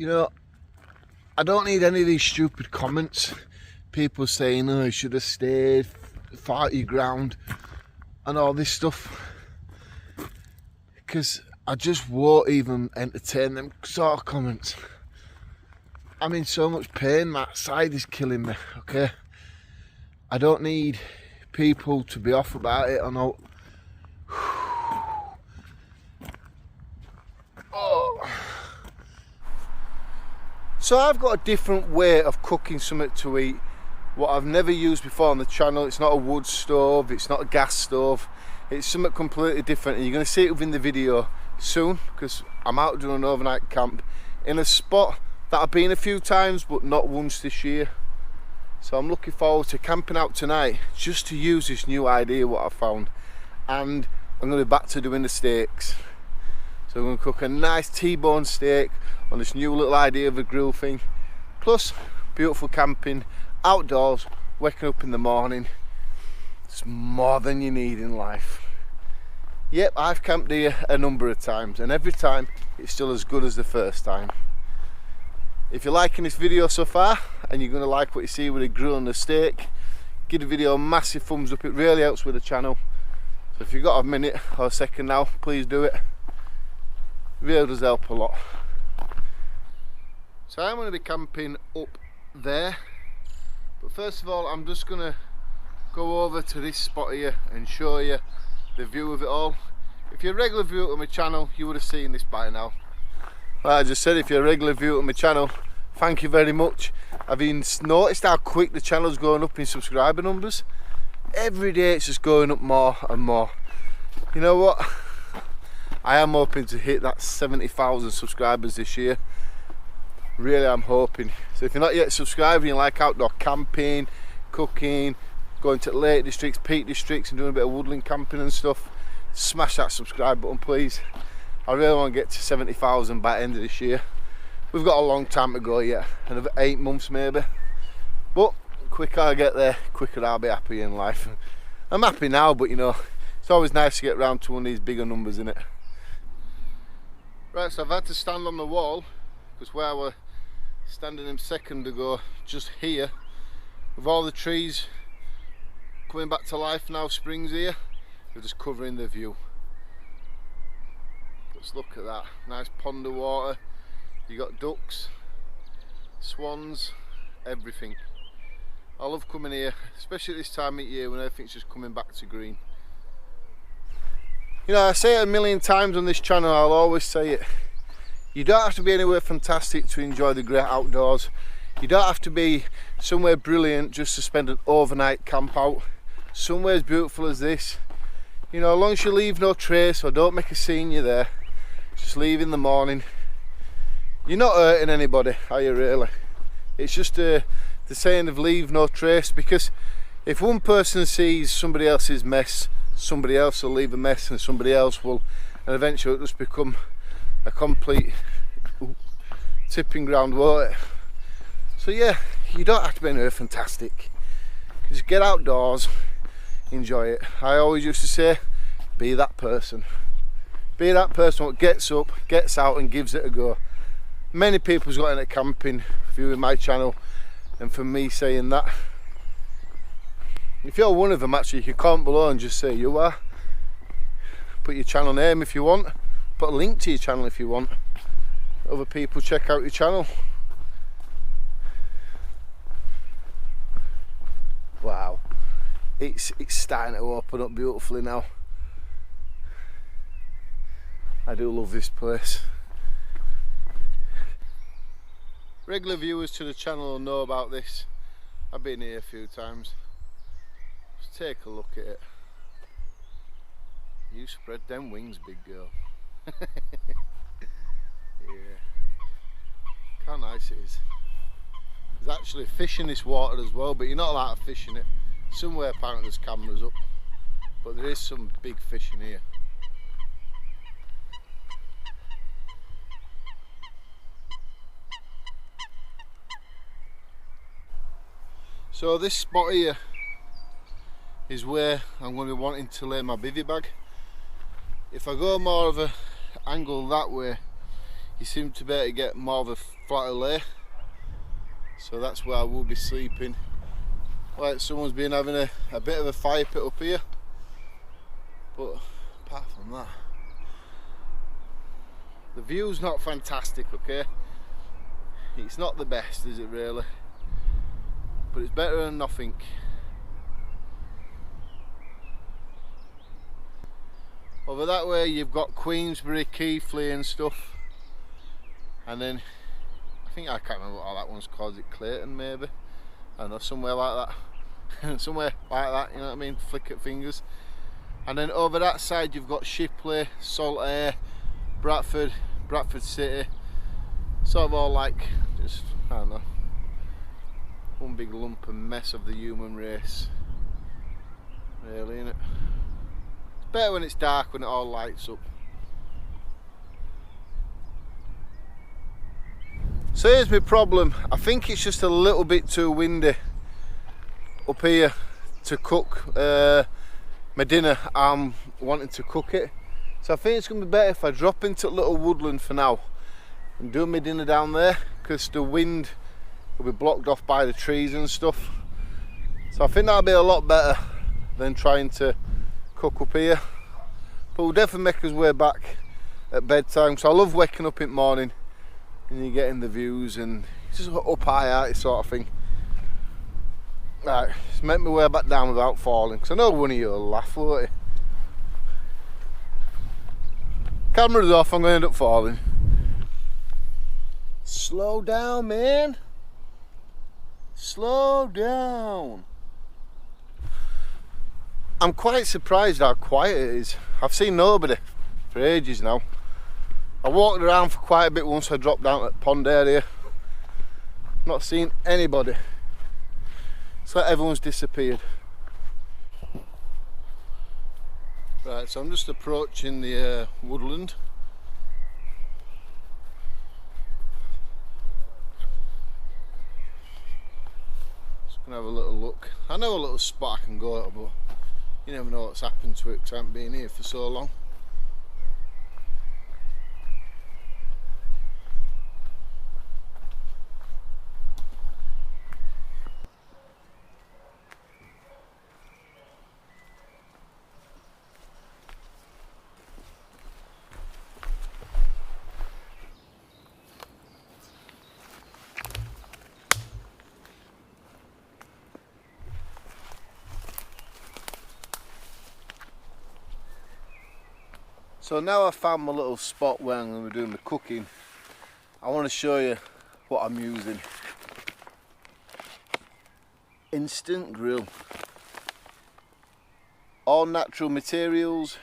You know, I don't need any of these stupid comments. People saying, oh, you should have stayed, fight your ground, and all this stuff. Because I just won't even entertain them sort of comments. I'm in so much pain, my side is killing me, okay? I don't need people to be off about it or not. So I've got a different way of cooking something to eat, what I've never used before on the channel. It's not a wood stove, it's not a gas stove, it's something completely different, and you're going to see it within the video soon, because I'm out doing an overnight camp in a spot that I've been a few times but not once this year. So I'm looking forward to camping out tonight just to use this new idea what I found, and I'm going to be back to doing the steaks. So I'm going to cook a nice T-bone steak on this new little idea of a grill thing. Plus, beautiful camping, outdoors, waking up in the morning. It's more than you need in life. Yep, I've camped here a number of times, and every time it's still as good as the first time. If you're liking this video so far, and you're going to like what you see with the grill and the steak, give the video a massive thumbs up. It really helps with the channel. So if you've got a minute or a second now, please do it. Really does help a lot. So I'm going to be camping up there, but first of all I'm just going to go over to this spot here and show you the view of it all. If you're a regular viewer of my channel, you would have seen this by now. Like I just said, if you're a regular viewer of my channel, thank you very much. I've even noticed how quick the channel's going up in subscriber numbers. Every day it's just going up more and more. You know what? I am hoping to hit that 70,000 subscribers this year. Really, I'm hoping. So if you're not yet subscribed and you like outdoor camping, cooking, going to Lake Districts, Peak Districts and doing a bit of woodland camping and stuff, smash that subscribe button please. I really want to get to 70,000 by the end of this year. We've got a long time to go yet, another 8 months maybe. But the quicker I get there, quicker I'll be happy in life. I'm happy now, but you know, it's always nice to get round to one of these bigger numbers, innit? Right, so I've had to stand on the wall, because where I was standing a second ago, just here, with all the trees coming back to life now, spring's here, they're just covering the view. Just look at that, nice pond of water, you got ducks, swans, everything. I love coming here, especially at this time of year when everything's just coming back to green. You know, I say it a million times on this channel, I'll always say it. You don't have to be anywhere fantastic to enjoy the great outdoors. You don't have to be somewhere brilliant just to spend an overnight camp out. Somewhere as beautiful as this. You know, as long as you leave no trace or don't make a scene, you're there. Just leave in the morning. You're not hurting anybody, are you really? It's just the saying of leave no trace, because if one person sees somebody else's mess, somebody else will leave a mess and somebody else will, and eventually it'll just become a complete tipping ground, won't it? So yeah, you don't have to be anywhere fantastic. Just get outdoors, enjoy it. I always used to say, be that person. Be that person who gets up, gets out and gives it a go. Many people's got into camping viewing my channel, and for me saying that, if you're one of them, actually you can comment below and just say you are. Put your channel name if you want, put a link to your channel if you want. Other people check out your channel. Wow, it's starting to open up beautifully now. I do love this place. Regular viewers to the channel will know about this. I've been here a few times. Just take a look at it. You spread them wings, big girl. Yeah. How nice it is. There's actually fish in this water as well, but you're not allowed to fish in it. Somewhere apparently there's cameras up, but there is some big fish in here. So this spot here is where I'm going to be wanting to lay my bivvy bag. If I go more of an angle that way, you seem to be able to get more of a flatter lay, so that's where I will be sleeping. Like someone's been having a bit of a fire pit up here, but apart from that, the view's not fantastic, okay? It's not the best, is it really? But it's better than nothing. Over that way you've got Queensbury, Keighley and stuff, and then I can't remember what that one's called. Is it Clayton maybe? I don't know, somewhere like that. Somewhere like that, you know what I mean? Flick at fingers. And then over that side you've got Shipley, Saltaire, Bradford City. Sort of all like, just, I don't know, one big lump and mess of the human race. Really, innit? It's better when it's dark, when it all lights up. So here's my problem. I think it's just a little bit too windy up here to cook my dinner. I'm wanting to cook it, so I think it's going to be better if I drop into a little woodland for now and do my dinner down there, because the wind will be blocked off by the trees and stuff. So I think that'll be a lot better than trying to cook up here. But we'll definitely make us way back at bedtime. So I love waking up in the morning and you're getting the views and it's just up high arty sort of thing. Right, let's make my way back down without falling, because I know one of you will laugh, won't you? Camera's off, I'm going to end up falling. Slow down, man. Slow down. I'm quite surprised how quiet it is. I've seen nobody for ages now. I walked around for quite a bit once I dropped down at the pond area. Not seen anybody. It's like everyone's disappeared. Right, so I'm just approaching the woodland. Just gonna have a little look. I know a little spot I can go to, but you never know what's happened to it because I haven't been here for so long. So now I've found my little spot where I'm going to be doing the cooking. I want to show you what I'm using. Instant grill. All natural materials.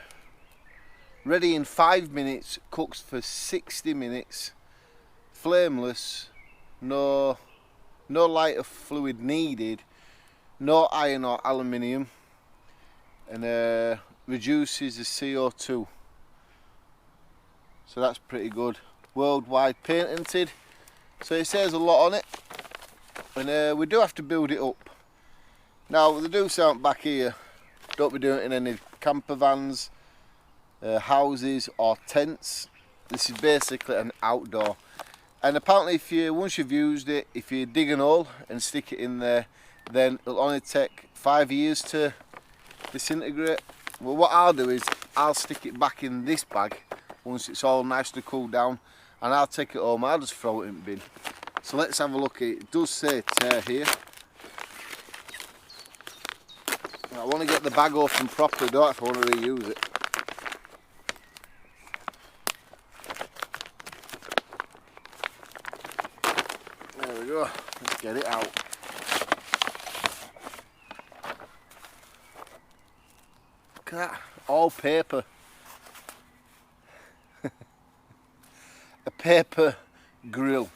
Ready in 5 minutes, cooks for 60 minutes. Flameless. No lighter fluid needed. No iron or aluminium. And reduces the CO2. So that's pretty good. Worldwide patented. So it says a lot on it. And we do have to build it up. Now they do sound back here. Don't be doing it in any camper vans, houses or tents. This is basically an outdoor. And apparently once you've used it, if you dig an hole and stick it in there, then it'll only take 5 years to disintegrate. Well, what I'll do is I'll stick it back in this bag once it's all nicely cooled down, and I'll take it home. I'll just throw it in the bin. So let's have a look at it. It does say tear here. I want to get the bag open properly, don't I, if I want to reuse it. There we go. Let's get it out. Look at that. All paper. A paper grill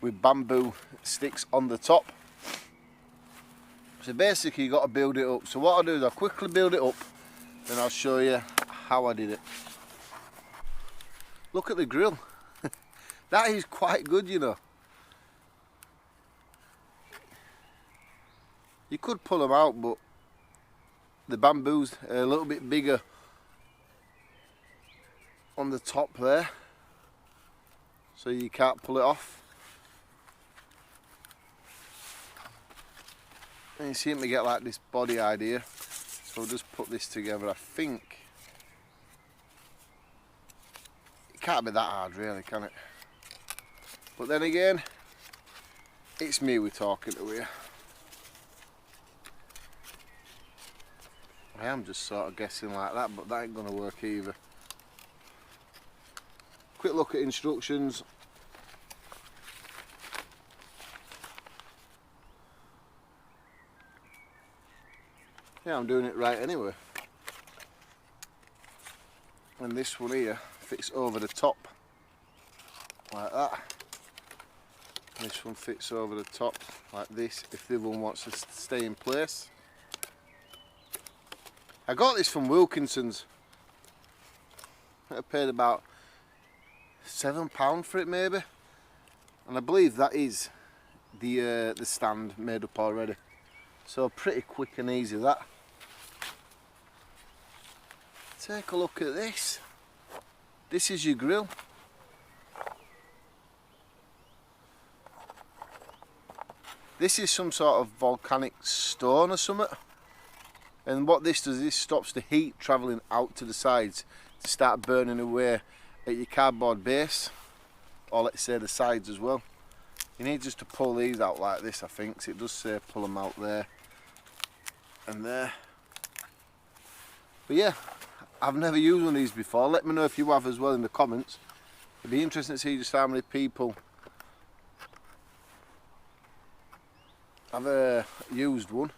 with bamboo sticks on the top. So basically you've got to build it up. So what I'll do is I'll quickly build it up, then I'll show you how I did it. Look at the grill. That is quite good, you know. You could pull them out, but the bamboo's a little bit bigger on the top there. so you can't pull it off. And you seem to get like this body idea, so I'll just put this together. I think it can't be that hard really, can it? But then again, it's me we're talking to here. I am just sort of guessing like that, but that ain't gonna work either. Quick look at instructions. Yeah, I'm doing it right anyway. And this one here fits over the top like that. This one fits over the top like this if the other one wants to stay in place. I got this from Wilkinson's. I paid about £7 for it maybe, and I believe that is the stand made up already. So pretty quick and easy that. Take a look at this. This is your grill. This is some sort of volcanic stone or something. And what this does, this stops the heat travelling out to the sides to start burning away at your cardboard base, or let's say the sides as well. You need just to pull these out like this, I think, so it does say pull them out there and there. But yeah, I've never used one of these before. Let me know if you have as well in the comments. It'd be interesting to see just how many people have used one.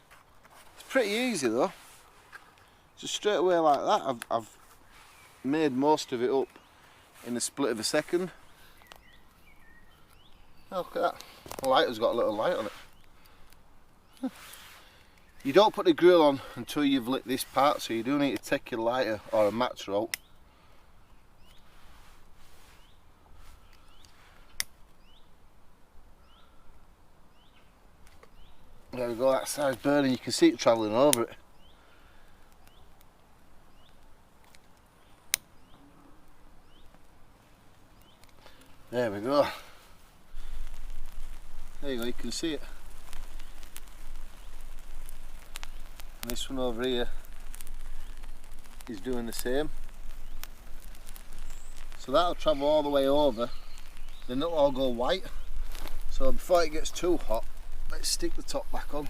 It's pretty easy though. Just straight away like that, I've made most of it up in the split of a second. Look at that. The lighter's got a little light on it. You don't put the grill on until you've lit this part, so you do need to take your lighter or a match out. There we go, that side's burning, you can see it travelling over it. There we go. There you go, you can see it. And this one over here is doing the same. So that'll travel all the way over, then it'll all go white. So before it gets too hot, let's stick the top back on.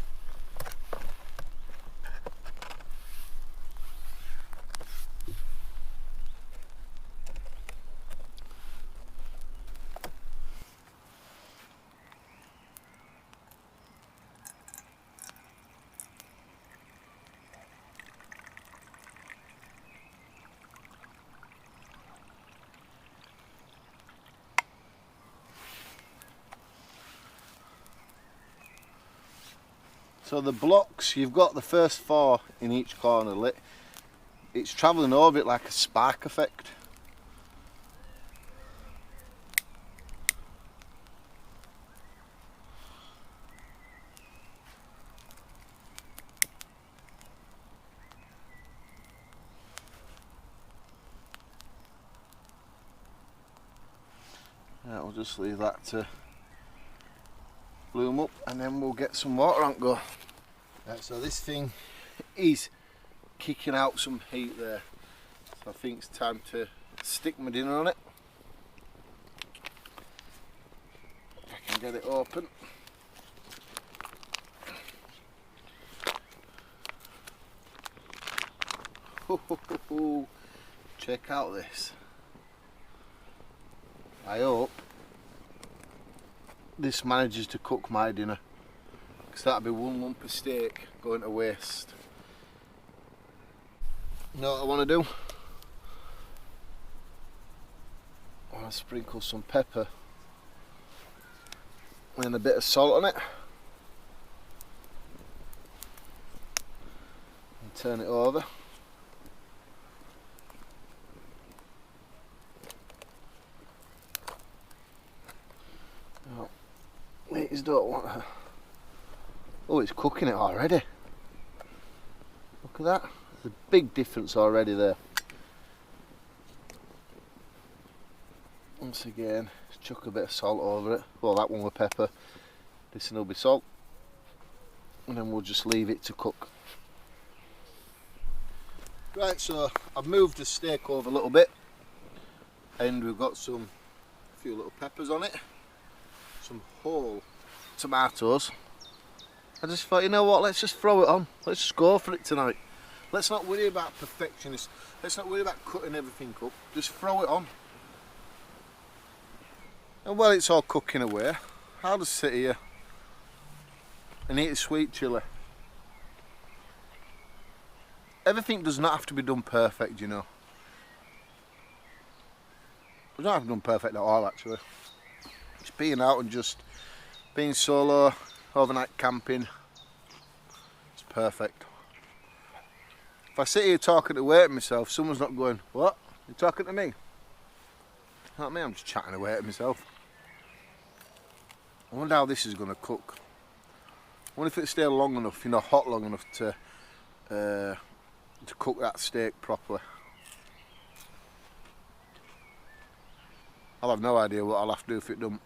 So the blocks, you've got the first 4 in each corner lit. It's travelling over it like a spark effect. Yeah, we'll just leave that to bloom up and then we'll get some water on go. Right, so this thing is kicking out some heat there, so I think it's time to stick my dinner on it. If I can get it open. Check out this. I hope this manages to cook my dinner, because that'd be one lump of steak going to waste. You know what I want to do? I want to sprinkle some pepper and a bit of salt on it and turn it over. These don't want to... Oh, it's cooking it already. Look at that. There's a big difference already there. once again, chuck a bit of salt over it. Well, that one with pepper, this one will be salt, and then we'll just leave it to cook. Right, so I've moved the steak over a little bit, and we've got a few little peppers on it, some whole tomatoes. I just thought, you know what, let's just throw it on, let's just go for it tonight. Let's not worry about perfectionists, let's not worry about cutting everything up, just throw it on. And while it's all cooking away, I'll just sit here and eat a sweet chilli. Everything does not have to be done perfect, you know. It doesn't have to be done perfect at all, actually. Just being out and just being solo, overnight camping, it's perfect. If I sit here talking away to myself, someone's not going, what? You're talking to me? Not me, I'm just chatting away to myself. I wonder how this is going to cook. I wonder if it stays long enough, you know, hot long enough to cook that steak properly. I'll have no idea what I'll have to do if it don't.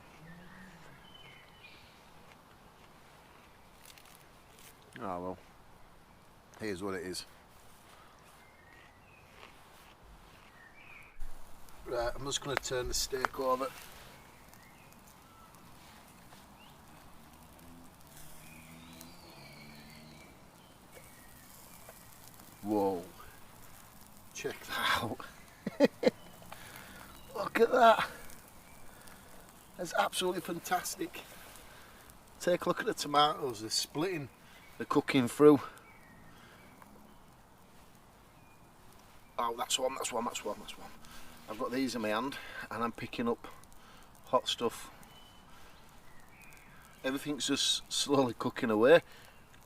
Oh well, here's what it is. Right, I'm just going to turn the steak over. Whoa, check that out. Look at that. That's absolutely fantastic. Take a look at the tomatoes, they're splitting, they're cooking through. Oh, that's one. I've got these in my hand and I'm picking up hot stuff. Everything's just slowly cooking away.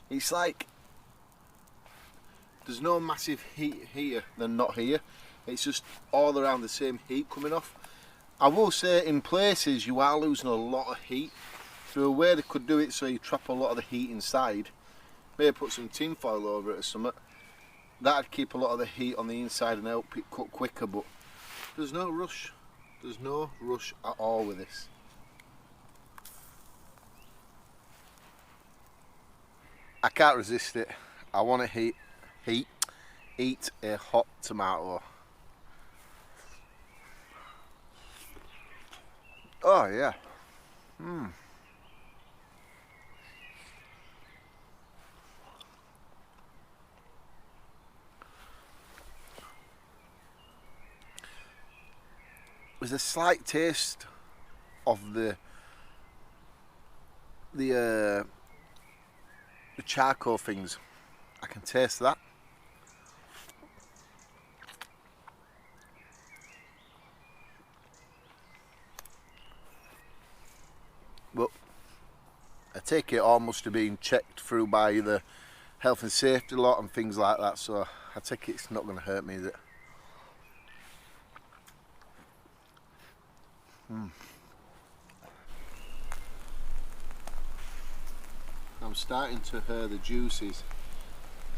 It's like there's no massive heat here than not here. It's just all around the same heat coming off. I will say in places you are losing a lot of heat. Through a way they could do it so you trap a lot of the heat inside. Maybe put some tin foil over it or something. That'd keep a lot of the heat on the inside and help it cook quicker, but there's no rush. There's no rush at all with this. I can't resist it. I want to eat a hot tomato. Oh yeah. There's a slight taste of the charcoal things. I can taste that. But I take it all must have been checked through by the health and safety lot and things like that, so I take it it's not going to hurt me, is it? I'm starting to hear the juices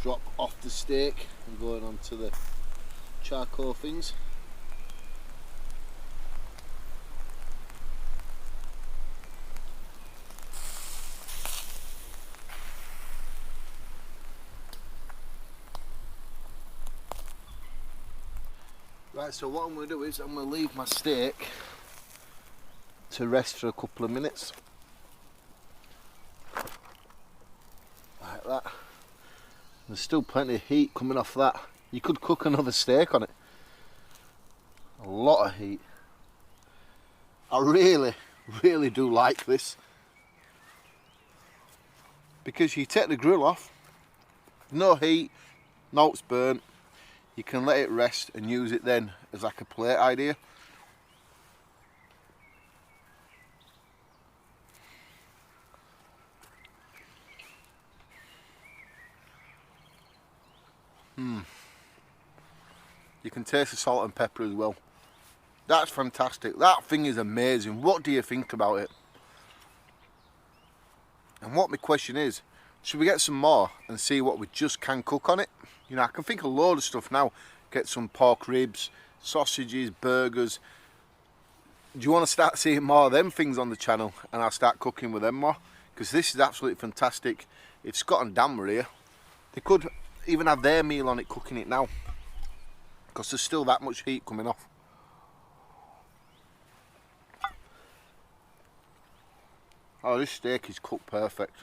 drop off the steak and going onto the charcoal things. Right, so what I'm going to do is I'm going to leave my steak to rest for a couple of minutes. Like that. There's still plenty of heat coming off that. You could cook another steak on it. A lot of heat. I really do like this. Because you take the grill off, no heat, no it's burnt. You can let it rest and use it then as like a plate idea. You can taste the salt and pepper as well. That's fantastic. That thing is amazing. What do you think about it? And what my question is, should we get some more and see what we just can cook on it? You know, I can think of a load of stuff now. Get some pork ribs, sausages, burgers. do you want to start seeing more of them things on the channel and I'll start cooking with them more? Because this is absolutely fantastic. If Scott and Dan were here, they could even have their meal on it, cooking it now, because there's still that much heat coming off. Oh, this steak is cooked perfect.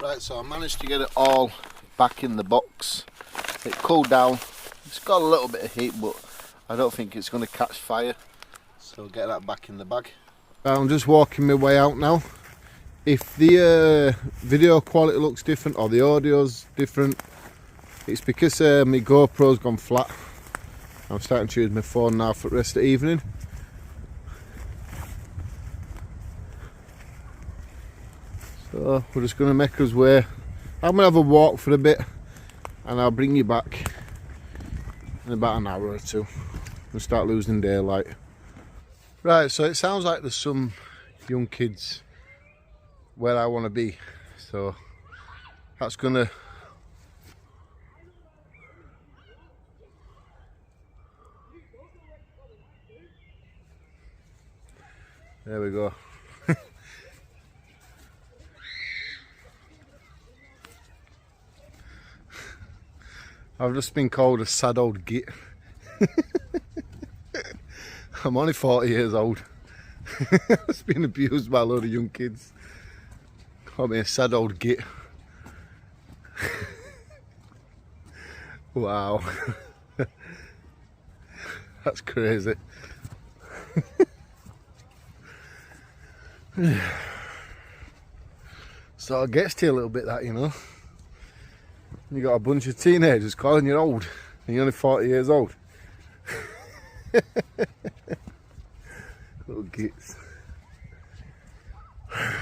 Right, so I managed to get it all back in the box. It cooled down. It's got a little bit of heat, but I don't think it's going to catch fire. So I'll get that back in the bag. I'm just walking my way out now. If the video quality looks different or the audio's different, it's because my GoPro's gone flat. I'm starting to use my phone now for the rest of the evening. So we're just going to make us way. I'm going to have a walk for a bit and I'll bring you back in about an hour or two. We'll start losing daylight. Right, so it sounds like there's some young kids where I want to be. So that's going to... There we go. I've just been called a sad old git. I'm only 40 years old. I've been abused by a load of young kids. Called me a sad old git. Wow. That's crazy. So it gets to you a little bit, that, you know. You got a bunch of teenagers calling you old and you're only 40 years old. Little gits. I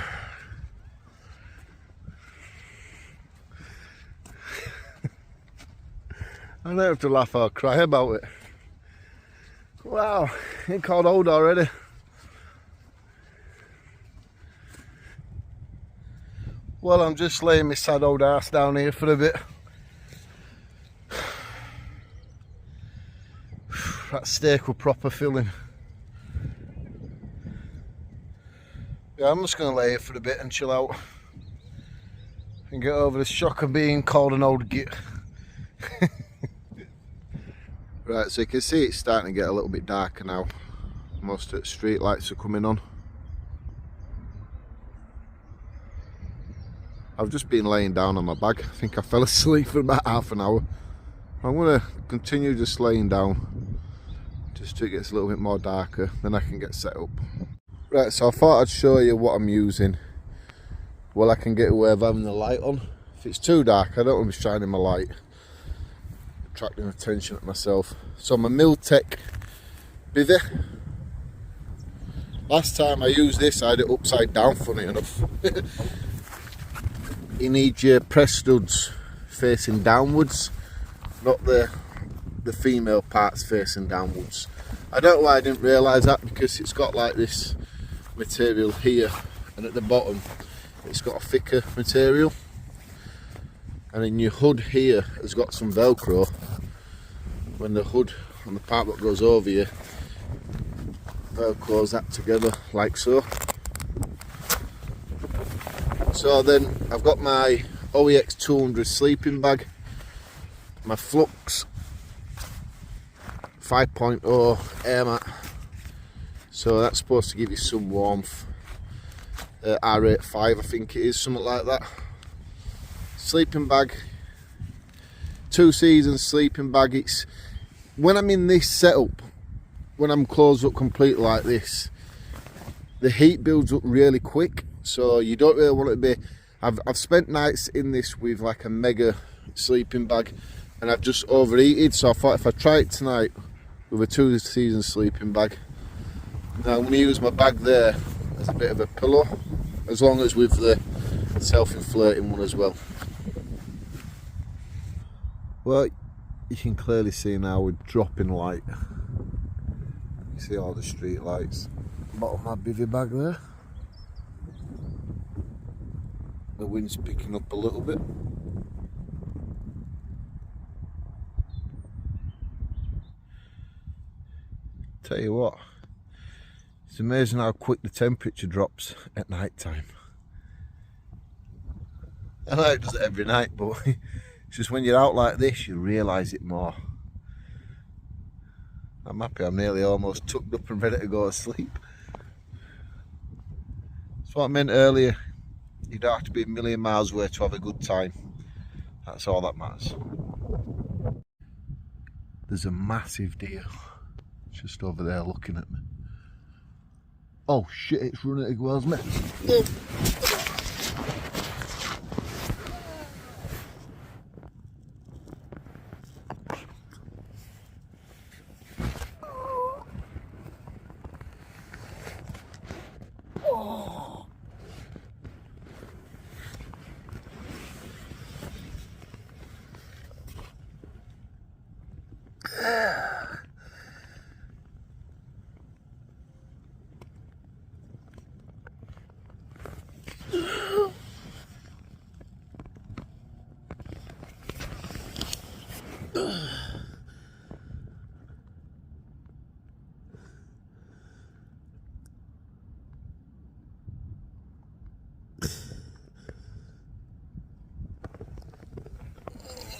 don't have to laugh or cry about it. Wow, ain't called old already. Well, I'm just laying my sad old ass down here for a bit. That steak was proper filling. Yeah, I'm just going to lay here for a bit and chill out. And get over the shock of being called an old git. Right, so you can see it's starting to get a little bit darker now. Most of the street lights are coming on. I've just been laying down on my bag. I think I fell asleep for about half an hour. I'm going to continue just laying down just till it gets a little bit more darker, then I can get set up. Right, so I thought I'd show you what I'm using. Well, I can get away with having the light on. If it's too dark, I don't want to be shining my light, attracting attention at myself. So my Mil-tec bivvy. Last time I used this, I had it upside down, funny enough. You need your press studs facing downwards, not the female parts facing downwards. I don't know why I didn't realise that, because it's got like this material here and at the bottom it's got a thicker material, and then your hood here has got some velcro. When the hood on the part that goes over you velcros that together like so. So then I've got my OEX 200 sleeping bag, my Flux 5.0 air mat, so that's supposed to give you some warmth. R85 I think it is, something like that. Sleeping bag, 2 seasons sleeping bag. It's when I'm in this setup, when I'm closed up completely like this, the heat builds up really quick, so you don't really want it to be. I've spent nights in this with like a mega sleeping bag and I've just overheated, so I thought if I try it tonight with a 2 season sleeping bag. Now I'm going to use my bag there as a bit of a pillow. as long as with the self-inflating one as well. Well, you can clearly see now we're dropping light. You see all the street lights. Bottom of my bivvy bag there. The wind's picking up a little bit. Tell you what, it's amazing how quick the temperature drops at night time. I know it does it every night, but it's just when you're out like this you realise it more. I'm happy I'm nearly almost tucked up and ready to go to sleep. That's what I meant earlier. You don't have to be a million miles away to have a good time. That's all that matters. There's a massive deer just over there looking at me. Oh shit, it's running towards me.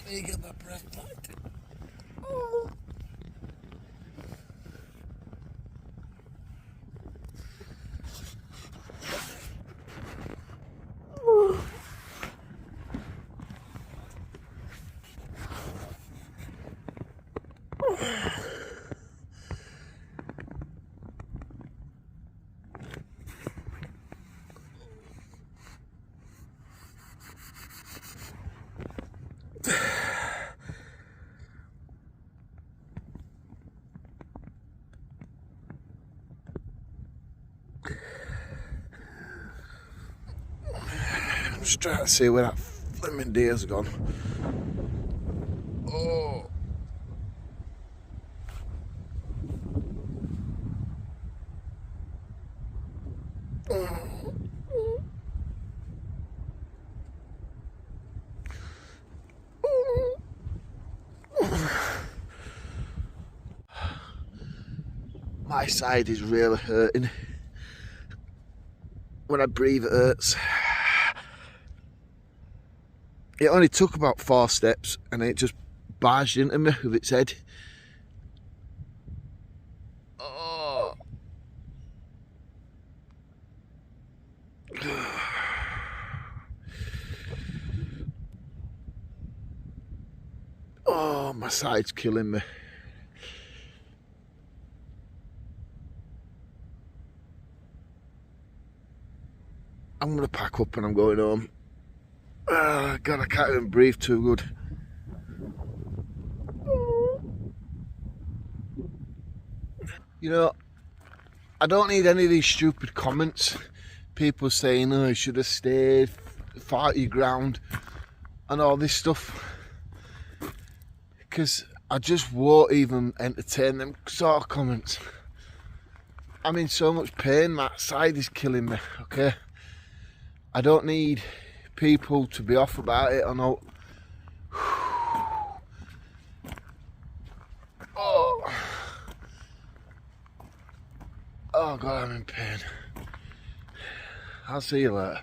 Let me get my breath back. Oh. I'm just trying to see where that flimming deer's gone. Oh. My side is really hurting. When I breathe it hurts. It only took about 4 steps and it just barged into me with its head. Oh. Oh, my side's killing me. I'm gonna pack up and I'm going home. God, I can't even breathe too good. You know, I don't need any of these stupid comments. People saying, oh, you should have stayed, fought your ground, and all this stuff. Because I just won't even entertain them sort of comments. I'm in so much pain, my side is killing me, okay? I don't need people to be off about it or not. Oh. Oh God, I'm in pain. I'll see you later.